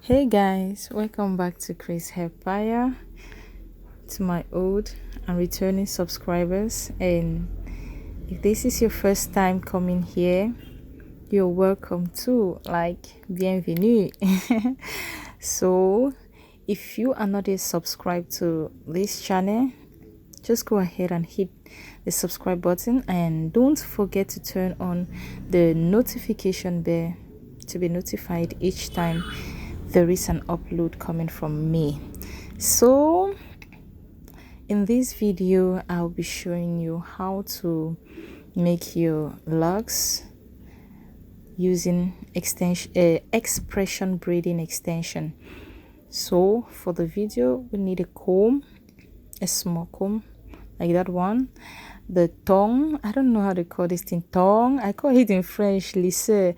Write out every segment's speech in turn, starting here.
Hey guys, welcome back to Chris Hepaya, to my old and returning subscribers. And if this is your first time coming here, you're welcome too. Bienvenue. So, if you are not yet subscribed to this channel, just go ahead and hit the subscribe button and don't forget to turn on the notification bell to be notified each time there is an upload coming from me. So in this video I'll be showing you how to make your locks using X-pression braiding extension. So for the video we need a comb, a small comb like that one, the tongue, I don't know how to call this thing, tongue, I call it in French lisse,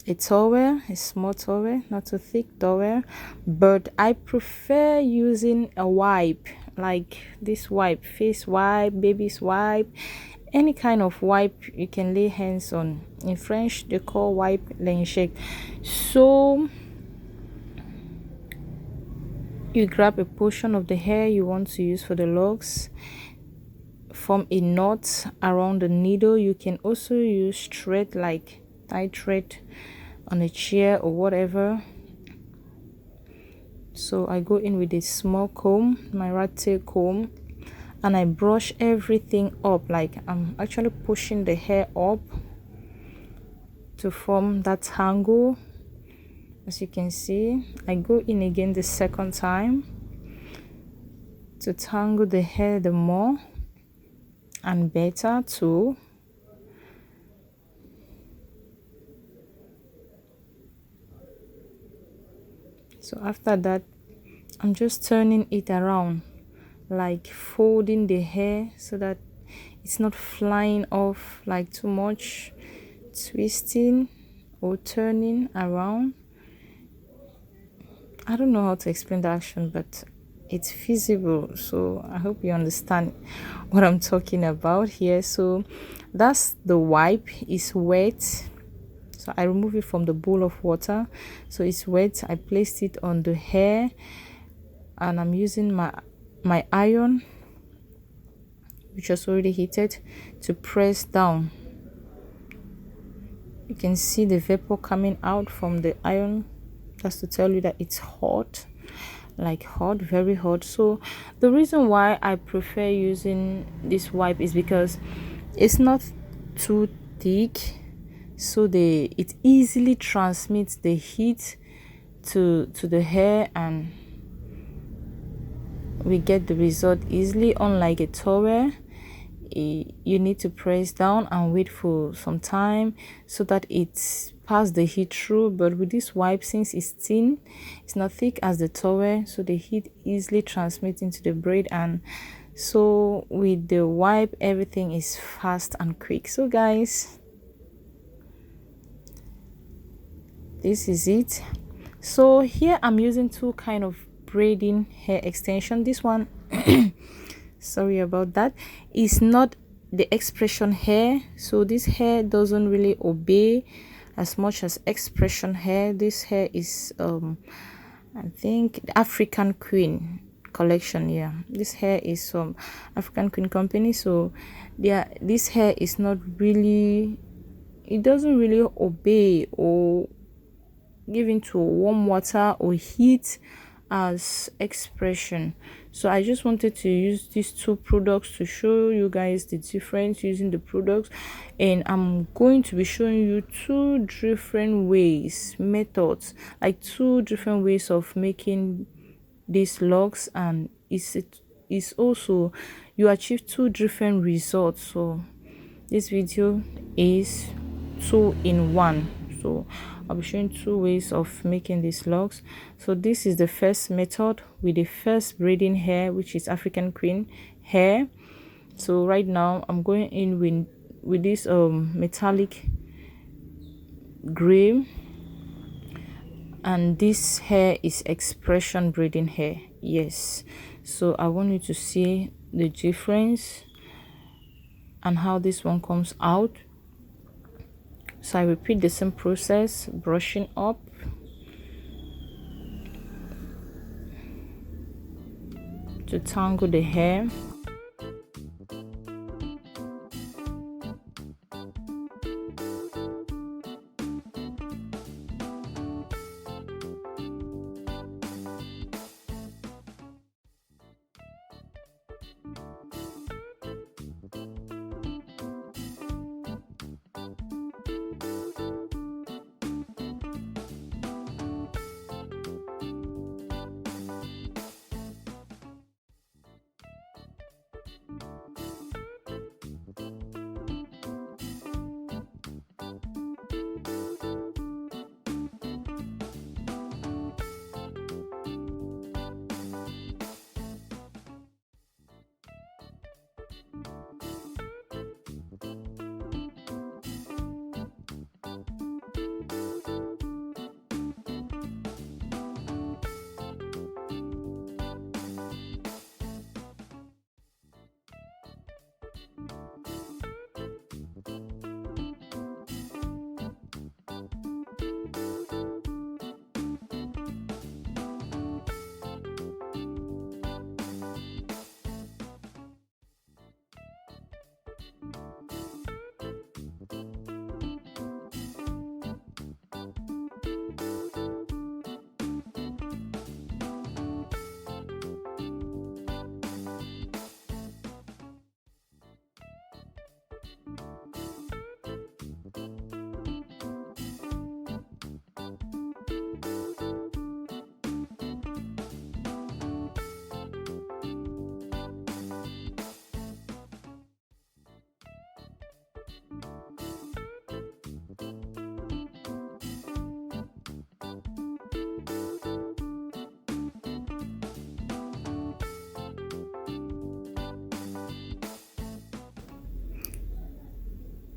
a towel, a small towel, not too thick towel, but I prefer using a wipe like this wipe, face wipe, baby's wipe, any kind of wipe you can lay hands on. In French they call wipe linshake. So you grab a portion of the hair you want to use for the locks, form a knot around the needle. You can also use thread, like tie thread on a chair or whatever. So I go in with a small comb, my rat tail comb, and I brush everything up, like I'm actually pushing the hair up to form that tangle. As you can see, I go in again the second time to tangle the hair the more and better too. So after that, I'm just turning it around, like folding the hair so that it's not flying off like too much, twisting or turning around. I don't know how to explain the action, but it's feasible. So I hope you understand what I'm talking about here. So that's the wipe. Is wet, so I remove it from the bowl of water, so it's wet. I placed it on the hair and I'm using my iron, which was already heated, to press down. You can see the vapor coming out from the iron. That's to tell you that it's hot, like hot, very hot. So the reason why I prefer using this wipe is because it's not too thick, so it easily transmits the heat to the hair and we get the result easily. Unlike a towel, you need to press down and wait for some time so that it's pass the heat through. But with this wipe, since it's thin, it's not thick as the towel, so the heat easily transmits into the braid. And so with the wipe, everything is fast and quick. So guys, this is it. So here I'm using two kind of braiding hair extension. This one sorry about that, is not the X-pression hair, so this hair doesn't really obey as much as X-pression hair. This hair is I think the African Queen collection. Yeah, this hair is from African Queen company. So yeah, this hair is not really, it doesn't really obey or give into warm water or heat as X-pression. So I just wanted to use these two products to show you guys the difference using the products, and I'm going to be showing you two different methods, like two different ways of making these locks, and it's also you achieve two different results. So this video is 2-in-1. So I'll be showing two ways of making these locks. So this is the first method with the first braiding hair, which is African Queen hair. So right now I'm going in with this metallic gray, and this hair is X-pression braiding hair. Yes, so I want you to see the difference and how this one comes out. So I repeat the same process, brushing up to tangle the hair.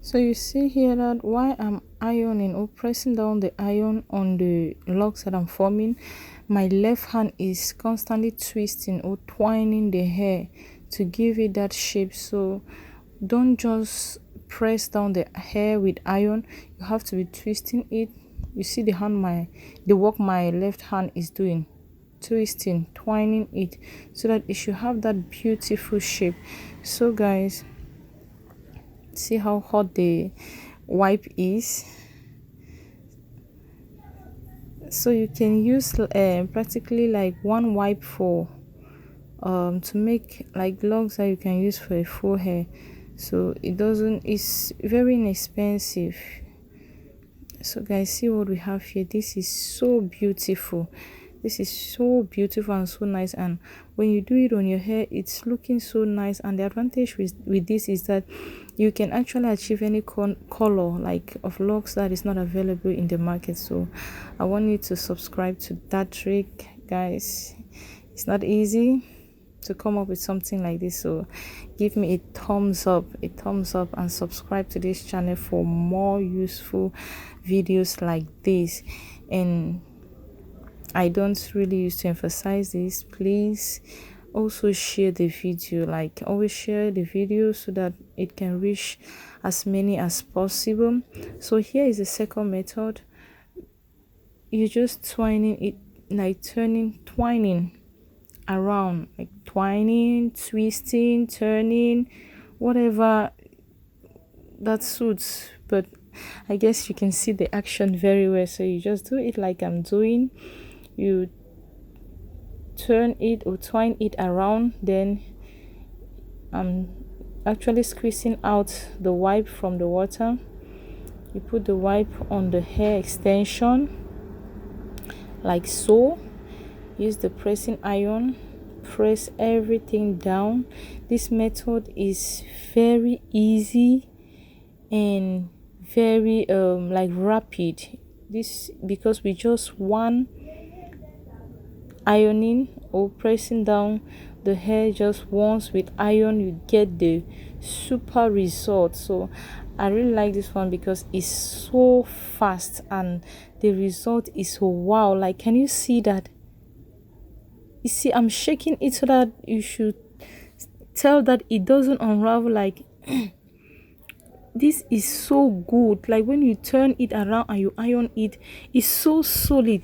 So you see here that while I'm ironing or pressing down the iron on the locks that I'm forming, my left hand is constantly twisting or twining the hair to give it that shape. So don't just press down the hair with iron, you have to be twisting it. You see the work my left hand is doing, twisting, twining it, so that it should have that beautiful shape. So guys, see how hot the wipe is. So you can use practically like one wipe for to make like locks that you can use for a full hair. So it's very inexpensive. So guys, see what we have here. This is so beautiful. This is so beautiful and so nice, and when you do it on your hair, it's looking so nice. And the advantage with this is that you can actually achieve any color like of locks that is not available in the market. So I want you to subscribe to that trick, guys. It's not easy to come up with something like this, so give me a thumbs up and subscribe to this channel for more useful videos like this. And I don't really used to emphasize this, please also share the video, like always share the video so that it can reach as many as possible. So here is the second method. You're just twining it, like twining around, like twining, twisting, turning, whatever that suits. But I guess you can see the action very well, so you just do it like I'm doing. You turn it or twine it around, then I'm actually squeezing out the wipe from the water. You put the wipe on the hair extension like so. Use the pressing iron, press everything down. This method is very easy and very like rapid. This because we just one ironing or pressing down the hair just once with iron, you get the super result. So I really like this one because it's so fast and the result is wow. Like, can you see that? You see, I'm shaking it so that you should tell that it doesn't unravel. Like this is so good. Like when you turn it around and you iron it, it's so solid.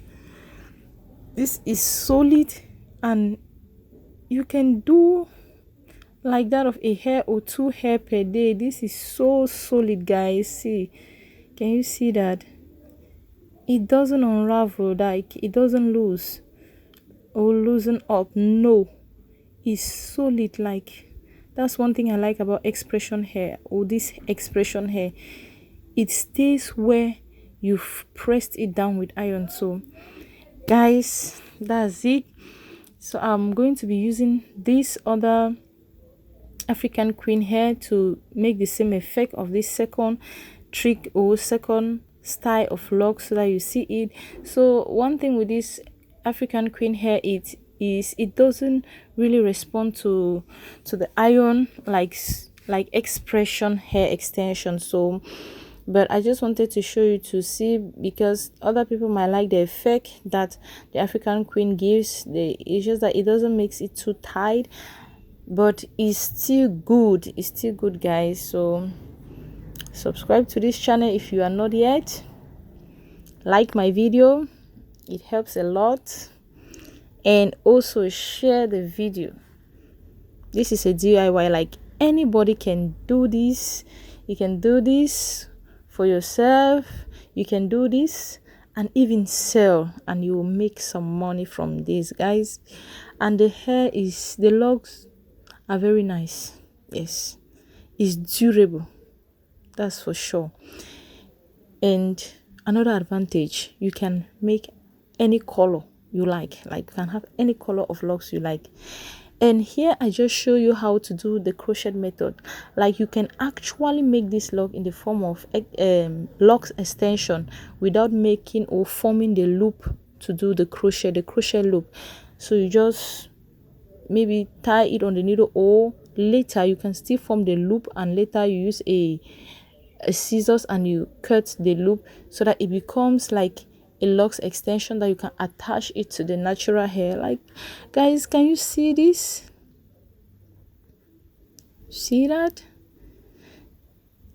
This is solid and you can do like that of a hair or 2 hair per day. This is so solid, guys. See, can you see that? It doesn't unravel, like it doesn't lose or loosen up. No, it's solid. Like, that's one thing I like about X-pression hair, or this X-pression hair. It stays where you've pressed it down with iron. So guys, that's it. So I'm going to be using this other African queen hair to make the same effect of this second trick or second style of locks, so that you see it. So one thing with this African queen hair, it doesn't really respond to the iron like X-pression hair extension. So but I just wanted to show you to see, because other people might like the effect that the African queen gives. It's just that it doesn't make it too tight, but it's still good. It's still good, guys. So subscribe to this channel if you are not yet. Like my video, it helps a lot. And also share the video. This is a DIY, like anybody can do this. You can do this for yourself, you can do this and even sell, and you will make some money from this, guys. And the locks are very nice. Yes, it's durable, that's for sure. And another advantage, you can make any color you like you can have any color of locks you like. And here I just show you how to do the crochet method. Like, you can actually make this lock in the form of locks extension without making or forming the loop to do the crochet loop. So you just maybe tie it on the needle, or later you can still form the loop, and later you use a scissors and you cut the loop so that it becomes like a locks extension that you can attach it to the natural hair. Like, guys, can you see this? See that?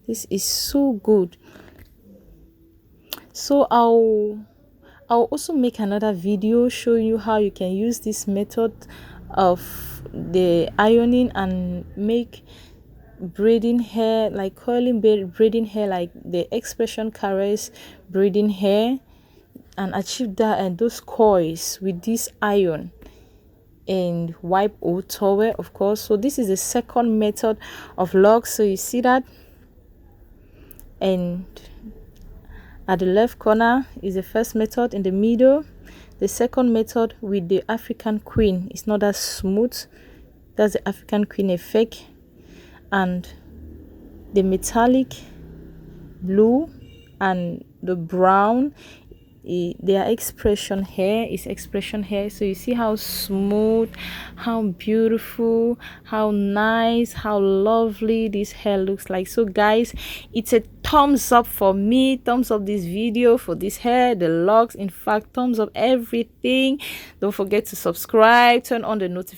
This is so good. So I'll also make another video showing you how you can use this method of the ironing and make braiding hair, like curling braiding hair, like the X-pression caress braiding hair, and achieve that and those coils with this iron and wipe or towel, of course. So this is the second method of locks. So you see that, and at the left corner is the first method. In the middle, the second method with the African queen. It's not that smooth, that's the African queen effect. And the metallic blue and the brown, their X-pression hair is X-pression hair. So you see how smooth, how beautiful, how nice, how lovely this hair looks like. So guys, it's a thumbs up for me, thumbs up this video for this hair, the locks, in fact thumbs up everything. Don't forget to subscribe, turn on the notification.